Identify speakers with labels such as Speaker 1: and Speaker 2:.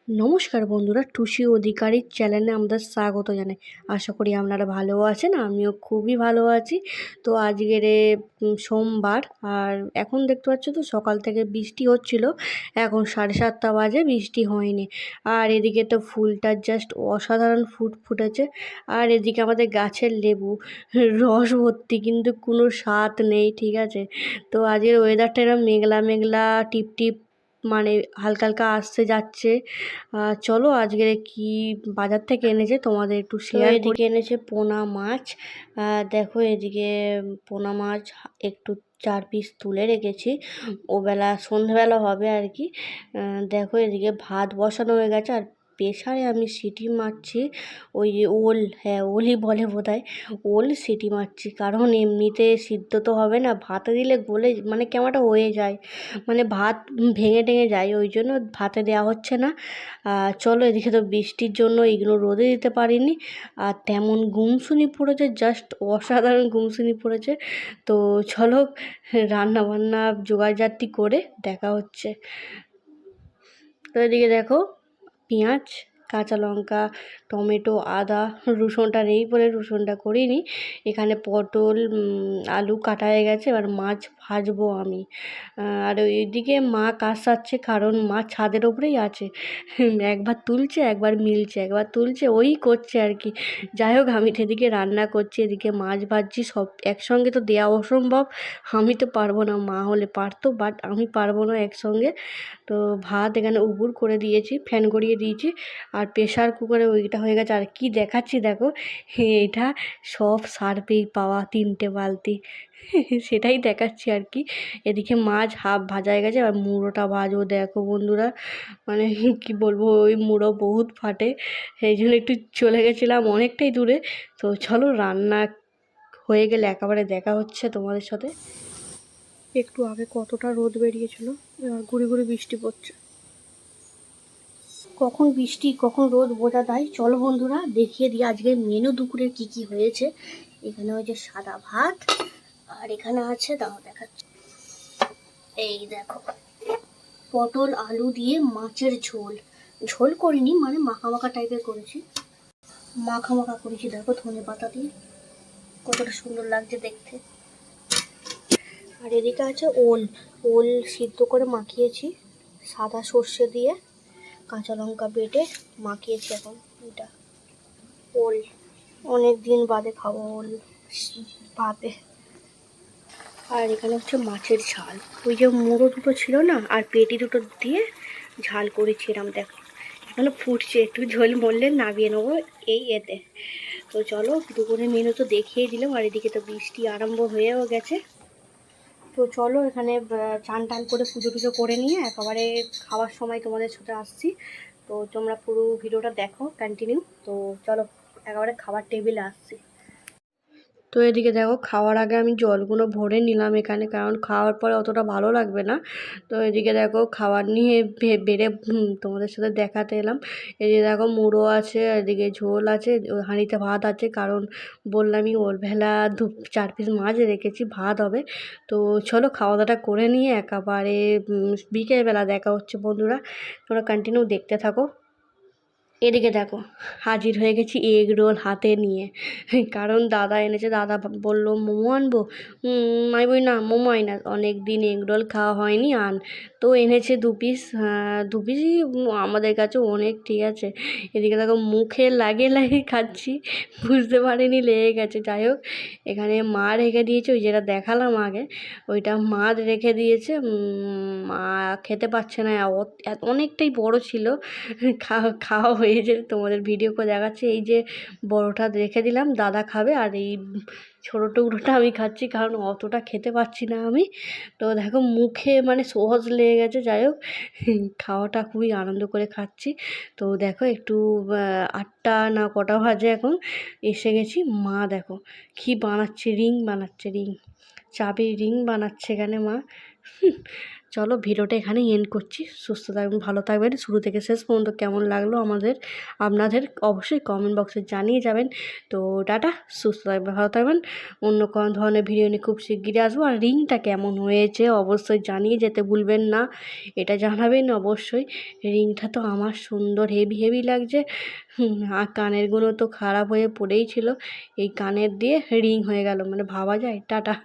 Speaker 1: নমস্কার বন্ধুরা, টুসি অধিকারীর চ্যানেলে আমাদের স্বাগত জানাই। আশা করি আপনারা ভালো আছেন, আমিও খুবই ভালো আছি। তো আজকের সোমবার, আর এখন দেখতে পাচ্ছ তো সকাল থেকে বৃষ্টি হচ্ছিল। এখন 7:30 বাজে, বৃষ্টি হয়নি। আর এদিকে তো ফুলটা জাস্ট অসাধারণ ফুটেছে। আর এদিকে আমাদের গাছের লেবু রস ভর্তি, কিন্তু কোনো স্বাদ নেই, ঠিক আছে। তো আজকের ওয়েদারটা এরকম মেঘলা মেঘলা টিপ মানে হালকা হালকা আসছে যাচ্ছে। চলো আজকে কি বাজার থেকে এনেছে তোমাদের একটু শেয়ার করি। এদিকে এনেছে পোনা মাছ। দেখো এদিকে পোনা মাছ একটু 4 পিস তুলে রেখেছি, ওবেলা সন্ধ্যেবেলা হবে আর কি। দেখো এদিকে ভাত বসানো হয়ে গেছে, আর প্রেসারে আমি সিটি মারছি। ওই ওল, হ্যাঁ ওলই বলে বোধহয়, ওল সিটি মারছি। কারণ এমনিতে সিদ্ধ তো হবে না, ভাতে দিলে গলে মানে কেমনটা হয়ে যায়, মানে ভাত ভেঙে টেঙে যায়, ওই জন্য ভাতে দেওয়া হচ্ছে না। চলো এদিকে তো বৃষ্টির জন্য এগুলো রোদে দিতে পারিনি। আর তেমন গুমসুনি পড়েছে, জাস্ট অসাধারণ গুমসুনি পড়েছে। তো চলো রান্নাবান্না জোগাড়জাতি করে দেখা হচ্ছে। তো এদিকে দেখো পেঁয়াজ, কাঁচা লঙ্কা, টমেটো, আদা, রসুনটা নেই বলে রসুনটা করিনি। এখানে পটল, আলু কাটা হয়ে গেছে, এবার মাছ ভাজবো আমি। আর ওইদিকে মা কাজ সারছে, কারণ মা ছাদের ওপরেই আছে। একবার তুলছে, একবার মিলছে, একবার তুলছে, ওই করছে আর কি। যাই হোক, আমি সেদিকে রান্না করছি, এদিকে মাছ ভাজছি, সব একসঙ্গে তো দেওয়া অসম্ভব। আমি তো পারবো না, মা হলে পারতো, বাট আমি পারবো না একসঙ্গে। তো ভাত এখানে উবুর করে দিয়েছি, ফ্যান গড়িয়ে দিয়েছি, আর প্রেশার কুকারে ওইটা হয়ে গেছে। আর কি দেখাচ্ছি দেখো, এটা সব সার্ফেই পাওয়া 3টে বালতি, সেটাই দেখাচ্ছি আর কি। এদিকে মাছ হাফ ভাজা হয়ে গেছে, আর মুড়োটা ভাজবো। দেখো বন্ধুরা, মানে কি বলবো, ওই মুড়ো বহুত ফাটে, সেই জন্য একটু চলে গেছিলাম অনেকটাই দূরে। তো চলো রান্না হয়ে গেলে একেবারে দেখা হচ্ছে তোমাদের সাথে। একটু আগে কতটা রোদ বেরিয়েছিল, এবার গুড়ি গুড়ি বৃষ্টি পড়ছে। কখন বৃষ্টি কখন রোদ বোঝা দেয়। চলো বন্ধুরা দেখিয়ে দিই আজকে মেনু দুপুরের কি কি হয়েছে। এখানে হয়েছে সাদা ভাত, আর এখানে আছে, দাও দেখাচ্ছি, এই দেখো পটল আলু দিয়ে মাছের ঝোল। ঝোল করিনি, মানে মাখা মাখা টাইপের করেছি, মাখা মাখা করেছি। দেখো ধনে পাতা দিয়ে কতটা সুন্দর লাগছে দেখতে। আর এদিকে আছে ওল, ওল সিদ্ধ করে মাখিয়েছি সাদা সর্ষে দিয়ে, কাঁচা লঙ্কা বেটে মাখিয়েছি। এখন এটা ওল, অনেক দিন বাদে খাবো ওল ভাতে। আর এখানে হচ্ছে মাছের ঝাল, ওই যে মুড়ো দুটো ছিল না, আর পেটি দুটো দিয়ে ঝাল করেছিলাম। দেখো এখনো ফুটছে, একটু ঝোল মরলে নামিয়ে নেবো এই এতে। তো চলো দুপুরের মেনু তো দেখিয়ে দিলাম, আর এদিকে তো বৃষ্টি আরম্ভ হয়েও গেছে। তো চলো এখানে চান টান করে পুজো টুজো করে নিয়ে একেবারে খাওয়ার সময় তোমাদের সাথে আসছি। তো তোমরা পুরো ভিডিওটা দেখো কন্টিনিউ। তো চলো একেবারে খাবার টেবিলে আসছি। তো এদিকে দেখো খাওয়ার আগে আমি জলগুলো ভরে নিলাম এখানে, কারণ খাওয়ার পরে অতটা ভালো লাগবে না। তো এদিকে দেখো খাবার নিয়ে বেড়ে তোমাদের সাথে দেখাতে এলাম। এদিকে দেখো মুড়ো আছে, এদিকে ঝোল আছে, হাঁড়িতে ভাত আছে, কারণ বললামই ওর ভেলা 4 পিস মাছ রেখেছি, ভাত হবে। তো চলো খাওয়া দাওয়াটা করে নিয়ে একেবারে বিকেলবেলা দেখা হচ্ছে বন্ধুরা, তোমরা কন্টিনিউ দেখতে থাকো। এদিকে দেখো হাজির হয়ে গেছি এগ রোল হাতে নিয়ে, কারণ দাদা এনেছে। দাদা বললো মোমো আনবো, আমি বলি না মোমো আই না, অনেক দিন এগ রোল খাওয়া হয়নি, আন। তো এনেছে 2 পিস, 2 পিসই আমাদের কাছে অনেক, ঠিক আছে। এদিকে দেখো মুখে লাগিয়ে লাগিয়ে খাচ্ছি, বুঝতে পারিনি লেগে গেছে। যাই হোক এখানে মা রেখে দিয়েছে, ওই যেটা দেখালাম আগে, ওইটা মা রেখে দিয়েছে। মা খেতে পারছে না, অনেকটাই বড় ছিল, খাওয়া হয়েছে, তোমাদের ভিডিও করে দেখাচ্ছি। এই যে বড়টা রেখে দিলাম, দাদা খাবে, আর এই ছোটো টুকরোটা আমি খাচ্ছি, কারণ অতটা খেতে পারছি না আমি। তো দেখো মুখে মানে সহজ লেগে গেছে। যাই হোক খাওয়াটা খুবই আনন্দ করে খাচ্ছি। তো দেখো একটু 8টা না কটা বাজে এখন, এসে গেছি। মা দেখো কি বানাচ্ছে, রিং বানাচ্ছে, রিং, চাবির রিং বানাচ্ছে এখানে মা। চলো ভিডিওটা এখানে এন্ড করছি। সুস্থ থাকবেন, ভালো থাকবেন। শুরু থেকে শেষ পর্যন্ত কেমন লাগলো আপনাদের অবশ্যই কমেন্ট বক্সে জানিয়ে যাবেন। তো টাটা, সুস্থ থাকবেন, ভালো থাকবেন। অন্য কোনো ধরনের ভিডিও নিয়ে খুব শিগগিরই আসবো। আর রিংটা কেমন হয়েছে অবশ্যই জানিয়ে যেতে ভুলবেন না, এটা জানাবেন অবশ্যই। রিংটা তো আমার সুন্দর হেভি লাগছে। আর কানেরগুলো তো খারাপ হয়ে পড়েই ছিল, এই কানের দিয়ে রিং হয়ে গেল, মানে ভাবা যায়। টাটা।